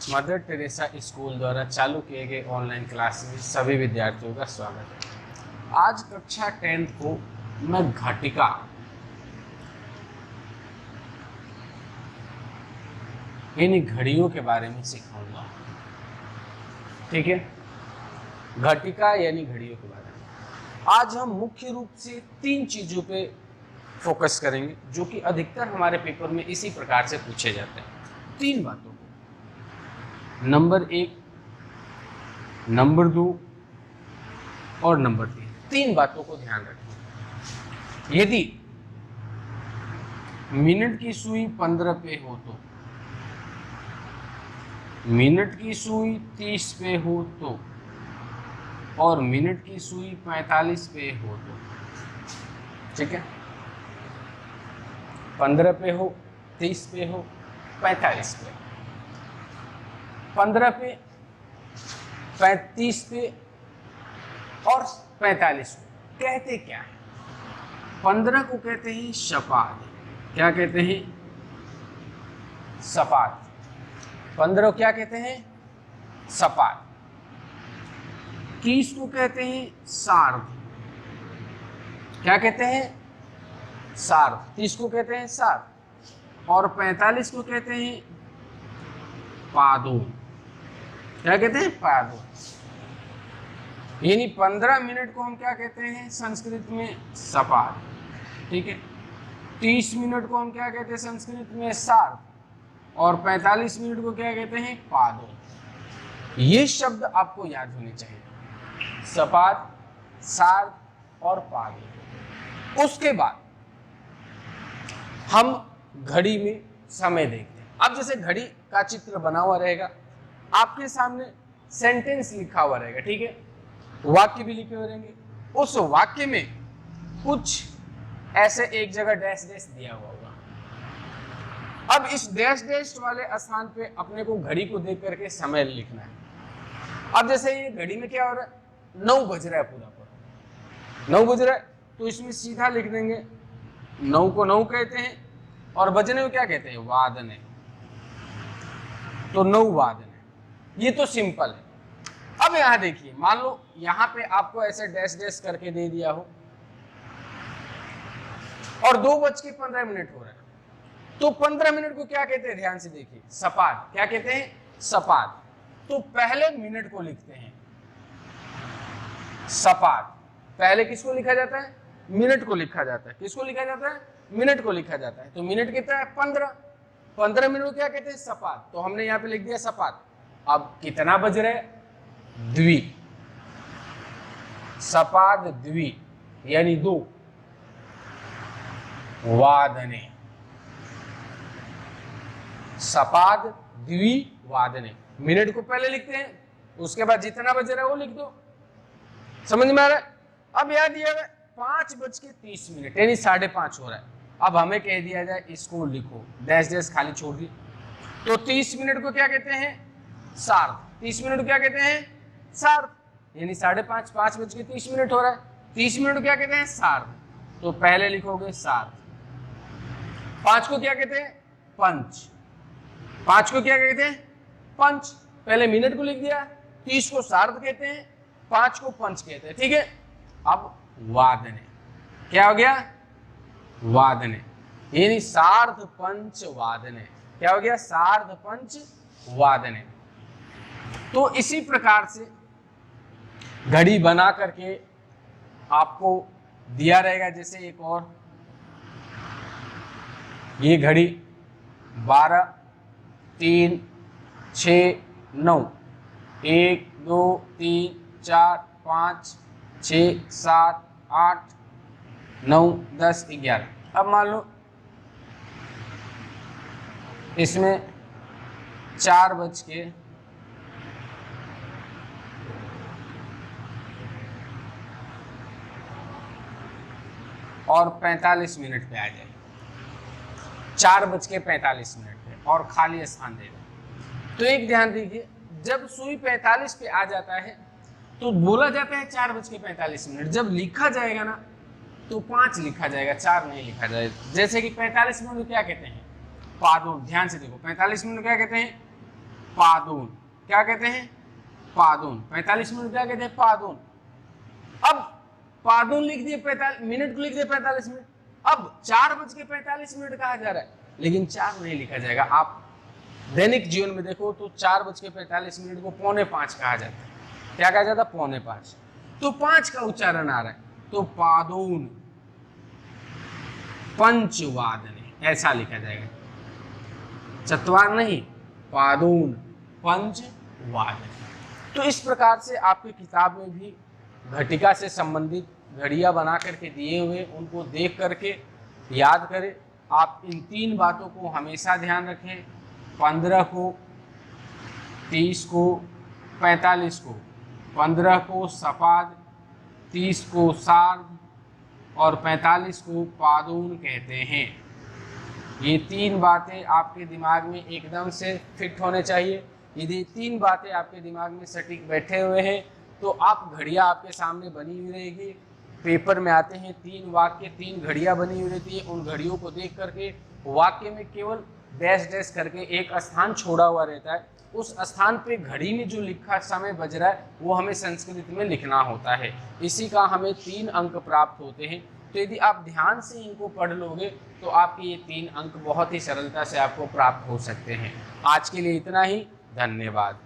Mother Teresa school द्वारा चालू किए गए ऑनलाइन क्लास में सभी विद्यार्थियों का स्वागत है। आज कक्षा 10th को मैं घटिका यानी घड़ियों के बारे में सिखाऊंगा। ठीक है, घटिका यानी घड़ियों के बारे में आज हम मुख्य रूप से 3 चीजों पे फोकस करेंगे जो कि अधिकतर हमारे पेपर में इसी प्रकार से पूछे जाते हैं। 3 बातों को, नंबर 1, नंबर 2 और नंबर 3, 3 बातों को ध्यान रखें। यदि मिनट की सुई 15 पे हो तो, मिनट की सुई 30 पे हो तो, और मिनट की सुई 45 पे हो तो, ठीक है, 15 पे हो, 30 पे हो, 45 पे, 15 पे, 35 पे और 45 पे कहते क्या है? 15 को कहते हैं शपाद। क्या कहते हैं? सपाद। 15 क्या कहते हैं? सपाद। 30 को कहते हैं सार्ध। क्या कहते हैं? सार्ध। 30 को कहते हैं सार्ध। और 45 को कहते हैं पादो। क्या कहते हैं? पादो। यानी 15 मिनट को हम क्या कहते हैं संस्कृत में? सपाद। ठीक है, 30 मिनट को हम क्या कहते हैं संस्कृत में? सार्ध। और 45 मिनट को क्या कहते हैं? पादो। ये शब्द आपको याद होने चाहिए, सपाद, सार्ध और पादो। उसके बाद हम घड़ी में समय देखते हैं। अब जैसे घड़ी का चित्र बना हुआ रहेगा, आपके सामने सेंटेंस लिखा हुआ रहेगा, ठीक है, वाक्य भी लिखे हुए रहेंगे। उस वाक्य में कुछ ऐसे एक जगह डैश डैश दिया हुआ होगा। अब इस डैश डैश वाले स्थान पे अपने को घड़ी को देख करके समय लिखना है। अब जैसे ये घड़ी में क्या हो रहा है? 9 बज रहा है, पूरा 9 बज रहा है, तो इसमें सीधा लिख देंगे 9 को 9 कहते हैं और बजने को क्या कहते हैं? वादने। तो 9 वादने। ये तो सिंपल है। अब यहां देखिए, मान लो यहां पे आपको ऐसे डैश डैश करके दे दिया हो और 2:15 हो रहा है, तो 15 मिनट को क्या कहते हैं? ध्यान से देखिए, सपाद। क्या कहते हैं? सपाद। तो पहले मिनट को लिखते हैं सपाद। पहले किसको लिखा जाता है? मिनट को लिखा जाता है। किसको लिखा जाता है? मिनट को लिखा जाता है। तो मिनट कितना है? 15। 15 मिनट को क्या कहते हैं? सपाद। तो हमने यहां पे लिख दिया सपाद। अब कितना बज रहे? द्वि। सपाद द्वि यानी 2 वादने। सपाद द्वि वादने। मिनट को पहले लिखते हैं, उसके बाद जितना बज रहा है वो लिख दो। समझ में आ रहा है? अब याद दिया है 5:30 यानी 5:30 हो रहा है। अब हमें कह दिया जाए इसको लिखो, डैश डैश खाली छोड़ दी। तो 30 मिनट को क्या कहते हैं? सार्ध। 30 मिनट को क्या कहते हैं? सार्ध। यानी 5:30, 5:30 हो रहा है। 30 मिनट को क्या कहते हैं? सार्ध। तो पहले लिखोगे सार्ध। 5 को क्या कहते हैं? पंच। 5 को क्या कहते हैं? पंच। पहले मिनट को लिख दिया। 30 को सार्ध कहते हैं, 5 को पंच कहते हैं। ठीक है, अब वादने। क्या हो गया? वादने यानी सार्ध पंच वादने। क्या हो गया? सार्ध पंच वादने। तो इसी प्रकार से घड़ी बना करके आपको दिया रहेगा। जैसे एक और, ये घड़ी 12, 3, 6, 9, 1, 2, 3, 4, 5, 6, 7, 8, 9, 10, 11। अब मान लो इसमें 4 बज के 45 मिनट पे आ जाए, 4:45 पे और खाली स्थान दे दें। तो एक ध्यान दीजिए, जब सुई 45 पे आ जाता है तो बोला जाता है 4:45। जब लिखा जाएगा ना तो 5 लिखा जाएगा, 4 नहीं लिखा जाएगा। जैसे कि 45 मिनट क्या कहते हैं? पादों। ध्यान से देखो, 45 मिनट क्या कहते हैं? पादून, क्या कहते हैं? पादून। 45 मिनट क्या कहते हैं? पादून। अब पादून लिख दिए, 45 मिनट को लिख दिए 45 मिनट। अब 4:45 कहा जा रहा है, लेकिन 4 नहीं लिखा जाएगा। आप दैनिक जीवन में देखो तो 4:45 को 4:45 कहा जाता है। क्या कहा जाता है? 4:45। तो 5 का उच्चारण आ रहा है, तो पादून पंचवादने ऐसा लिखा जाएगा, चतवार नहीं, पादून पंचवादने। तो इस प्रकार से आपकी किताब में भी घटिका से संबंधित घड़ियां बना करके दिए हुए, उनको देख करके याद करें। आप इन 3 बातों को हमेशा ध्यान रखें, 15 को, 30 को, 45 को। 15 को सपाद, 30 को सार्ध और 45 को पादून कहते हैं। ये 3 बातें आपके दिमाग में एकदम से फिट होने चाहिए। यदि 3 बातें आपके दिमाग में सटीक बैठे हुए हैं तो आप घड़ियां आपके सामने बनी हुई रहेगी। पेपर में आते हैं 3 वाक्य, 3 घड़ियां बनी हुई रहती है। उन घड़ियों को देख करके वाक्य में केवल डैश डैश करके एक स्थान छोड़ा हुआ रहता है। उस स्थान पे घड़ी में जो लिखा समय बज रहा है वो हमें संस्कृत में लिखना होता है। इसी का हमें 3 अंक प्राप्त होते हैं। तो यदि आप ध्यान से इनको पढ़ लोगे तो आपके ये 3 अंक बहुत ही सरलता से आपको प्राप्त हो सकते हैं। आज के लिए इतना ही, धन्यवाद।